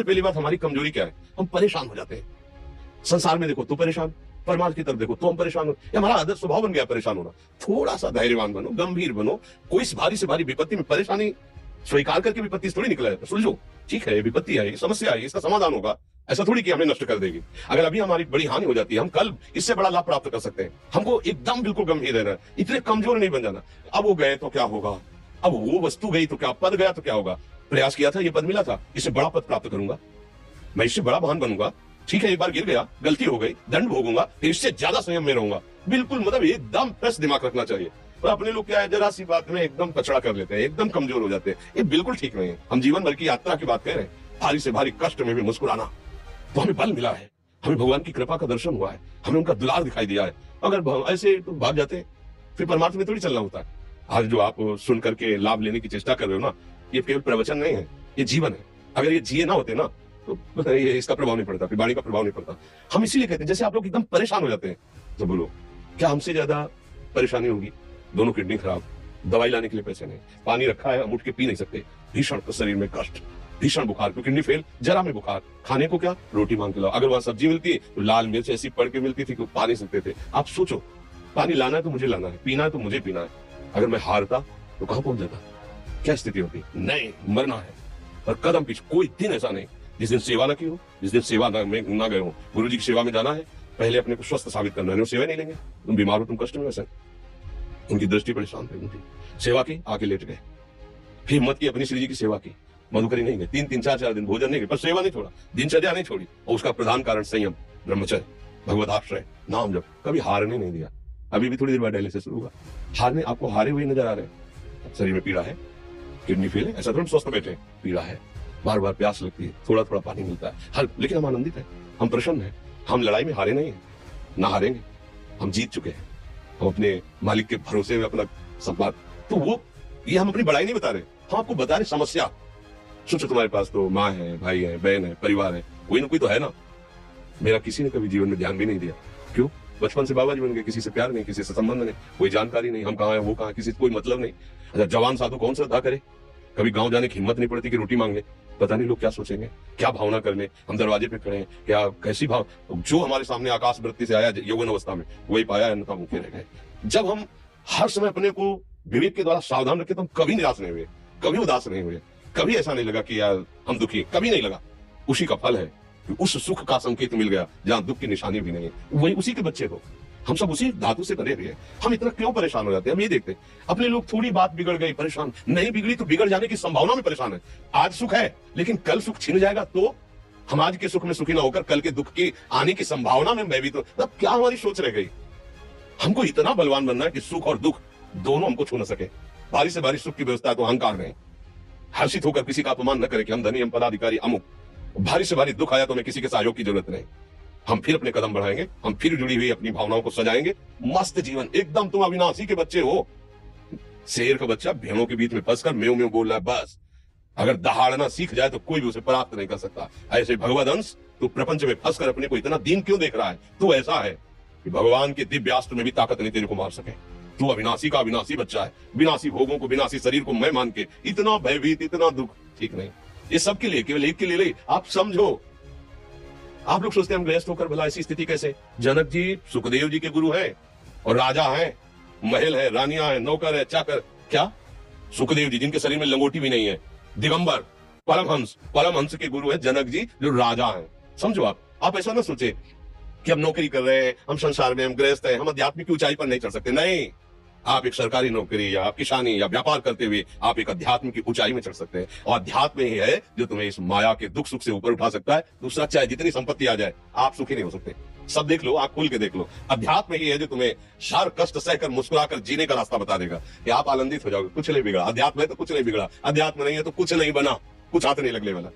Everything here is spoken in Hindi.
सबसे पहली बात, हमारी कमजोरी क्या है? हम परेशान हो जाते हैं। संसार में देखो तो परेशान, परमार्थ की तरफ देखो तो हम परेशान हो, ये हमारा आदत स्वभाव बन गया परेशान होना। थोड़ा सा धैर्यवान बनो, गंभीर बनो। कोई भारी से भारी विपत्ति में परेशानी स्वीकार करके विपत्ति से थोड़ी निकला है। सुलझो, ठीक है, विपत्ति है, समस्या है, इसका समाधान होगा। ऐसा थोड़ी कि हमें नष्ट कर देगी। अगर अभी हमारी बड़ी हानि हो जाती है, हम कल इससे बड़ा लाभ प्राप्त कर सकते हैं। हमको एकदम बिल्कुल गंभीर रहना है, इतने कमजोर नहीं बन जाना। अब वो गए तो क्या होगा, अब वो वस्तु गई तो क्या, पद गया तो क्या होगा। प्रयास किया था, ये पद मिला था, इससे बड़ा पद प्राप्त करूंगा, मैं इससे बड़ा महान बनूंगा। ठीक है, एक बार गिर गया, गलती हो गई, दंड भोगूंगा, फिर इससे ज्यादा संयम में रहूंगा। बिल्कुल, मतलब एकदम फ्रेश दिमाग रखना चाहिए। और अपने लोग क्या है, जरा सी बात में एकदम कचड़ा कर लेते हैं, एकदम कमजोर हो जाते हैं। ये बिल्कुल ठीक नहीं है। हम जीवन भर की यात्रा की बात कह रहे हैं, भारी से भारी कष्ट में भी मुस्कुराना, तो हमें बल मिला है, हमें भगवान की कृपा का दर्शन हुआ है, हमें उनका दुलार दिखाई दिया है। अगर ऐसे तो भाग जाते, फिर परमार्थ में थोड़ी चलना होता है। आज जो आप सुन करके लाभ लेने की चेष्टा कर रहे हो ना, ये केवल प्रवचन नहीं है, ये जीवन है। अगर ये जिए ना होते ना, तो ये इसका प्रभाव नहीं पड़ता, फिर वाणी का प्रभाव नहीं पड़ता। हम इसीलिए कहते हैं, जैसे आप लोग एकदम परेशान हो जाते हैं, तो बोलो क्या हमसे ज्यादा परेशानी होगी? दोनों किडनी खराब, दवाई लाने के लिए पैसे नहीं, पानी रखा है हम उठ के पी नहीं सकते, भीषण शरीर में कष्ट, भीषण बुखार, क्योंकि किडनी फेल, जरा में बुखार, खाने को क्या, रोटी मांग के लाओ। अगर वहां सब्जी मिलती तो लाल मिर्च ऐसी पड़ के मिलती थी कि पा नहीं सकते थे। आप सोचो, पानी लाना है तो मुझे लाना है, पीना है तो मुझे पीना है। अगर मैं हारता तो कहां पहुंच जाता, क्या स्थिति होती? नहीं, मरना है। और कदम पीछे कोई दिन ऐसा नहीं जिस दिन सेवा न की हो, जिस दिन सेवा में ना गए हो। गुरु जी की सेवा में जाना है, पहले अपने को स्वस्थ साबित करना है। सेवा नहीं लेंगे, तुम बीमार हो, तुम कष्ट में वैसे। उनकी दृष्टि परेशान थी, उनकी सेवा की, आके लेट गए। फिर हिम्मत की, अपनी श्री जी की सेवा की, मधुकरी नहीं गए, 3-3, 4-4 दिन भोजन नहीं गए, पर सेवा नहीं छोड़ा, दिनचर्या नहीं छोड़ी। और उसका प्रधान कारण संयम, ब्रह्मचर्य, भगवत आश्रय, नाम जप, कभी हारने नहीं दिया। अभी भी थोड़ी देर बाद डायलिसिस होगा, हारने, आपको हारे हुए नजर आ रहे हैं। शरीर में पीड़ा है, किडनी फेल है, ऐसा थोड़ा स्वस्थ बैठे, पीड़ा है, बार बार प्यास लगती है, थोड़ा थोड़ा पानी मिलता है, हल, लेकिन हम आनंदित हैं, हम प्रसन्न हैं। हम लड़ाई में हारे नहीं हैं, ना हारेंगे, हम जीत चुके हैं। हम अपने मालिक के भरोसे में अपना सब बात, तो वो, ये हम अपनी बड़ाई नहीं बता रहे, हम आपको बता रहे समस्या। सोचो तुम्हारे पास तो माँ है, भाई है, बहन है, परिवार है, कोई ना कोई तो है ना। मेरा किसी ने कभी जीवन में ध्यान भी नहीं दिया। क्यों? बचपन से बाबा जी बन गए, किसी से प्यार नहीं, किसी से संबंध नहीं, कोई जानकारी नहीं, हम कहाँ हैं, वो कहाँ, किसी से कोई मतलब नहीं। अच्छा, जवान साधु कौन श्रद्धा करे? कभी गांव जाने की हिम्मत नहीं पड़ती कि रोटी मांग ले, पता नहीं लोग क्या सोचेंगे, क्या भावना कर ले। हम दरवाजे पे खड़े हैं, क्या कैसी भाव, जो हमारे सामने आकाश वृत्ति से आया यौवन अवस्था में, वही पाया, अन्यथा भूखे रह गए। जब हम हर समय अपने को विवेक के द्वारा सावधान रखे, तो हम कभी निराश नहीं हुए, कभी उदास नहीं हुए, कभी ऐसा नहीं लगा कि यार हम दुखी, कभी नहीं लगा। उसी का फल है कि उस सुख का संकेत मिल गया जहां दुख की निशानी भी नहीं है, वही उसी के बच्चे हो। हम सब उसी धातु से बने हुए हैं। हम इतना क्यों परेशान हो जाते हैं? हम ये देखते हैं, अपने लोग थोड़ी बात बिगड़ गई परेशान, नहीं बिगड़ी तो बिगड़ जाने की संभावना में परेशान है। आज सुख है, लेकिन कल सुख छिन जाएगा, तो हम आज के सुख में सुखी ना होकर कल के दुख की आने की संभावना में भयभीत हो, तब क्या हमारी सोच रह गई? हमको इतना बलवान बनना है कि सुख और दुख दोनों हमको छू न सके। भारी से भारी सुख की व्यवस्था है तो अहंकार नहीं, हर्षित होकर किसी का अपमान न करे कि हम धनी, हम पदाधिकारी, अमुक। भारी से भारी दुख आया तो हमें किसी के सहयोग की जरूरत नहीं, हम फिर अपने कदम बढ़ाएंगे, हम फिर जुड़ी हुई अपनी भावनाओं को सजाएंगे। मस्त जीवन, एकदम तुम अविनाशी के बच्चे हो। शेर का बच्चा भेड़ों के बीच में फंसकर म्यों म्यों बोल रहा है, बस अगर दहाड़ना सीख जाए तो कोई भी उसे प्राप्त नहीं कर सकता। ऐसे भगवद अंश, तू प्रपंच में फंसकर अपने को इतना दीन क्यों देख रहा है? तू ऐसा है कि भगवान के दिव्यास्त्र में भी ताकत नहीं तेरे को मार सके। तू अविनाशी का अविनाशी बच्चा है, विनाशी भोगों को, विनाशी शरीर को मैं मान के इतना भयभीत, इतना दुख, ठीक नहीं। ये सबके लिए, केवल एक के लिए नहीं, आप समझो। आप लोग सोचते हैं हम गृहस्थ होकर भला ऐसी स्थिति कैसे? जनक जी सुखदेव जी के गुरु हैं और राजा हैं, महल है, रानियां हैं, नौकर है, चाकर। क्या? सुखदेव जी जिनके शरीर में लंगोटी भी नहीं है, दिगंबर, परमहंस के गुरु है जनक जी, जो राजा हैं। समझो आप ऐसा ना सोचे कि हम नौकरी कर रहे हैं, हम संसार में, हम गृहस्थ हैं, हम आध्यात्मिक की ऊंचाई पर नहीं चढ़ सकते। नहीं, आप एक सरकारी नौकरी या किसानी या व्यापार करते हुए आप एक अध्यात्म की ऊंचाई में चढ़ सकते हैं। और अध्यात्म ही है जो तुम्हें इस माया के दुख सुख से ऊपर उठा सकता है। दूसरा, चाहे जितनी संपत्ति आ जाए, आप सुखी नहीं हो सकते। सब देख लो, आप खुल के देख लो, अध्यात्म ही है जो तुम्हें हर कष्ट सहकर मुस्कुराकर जीने का रास्ता बता देगा कि आप आनंदित हो जाओगे, कुछ नहीं बिगड़ा। अध्यात्म है तो कुछ नहीं बिगड़ा, अध्यात्म नहीं है तो कुछ नहीं बना, कुछ हाथ नहीं लगने वाला।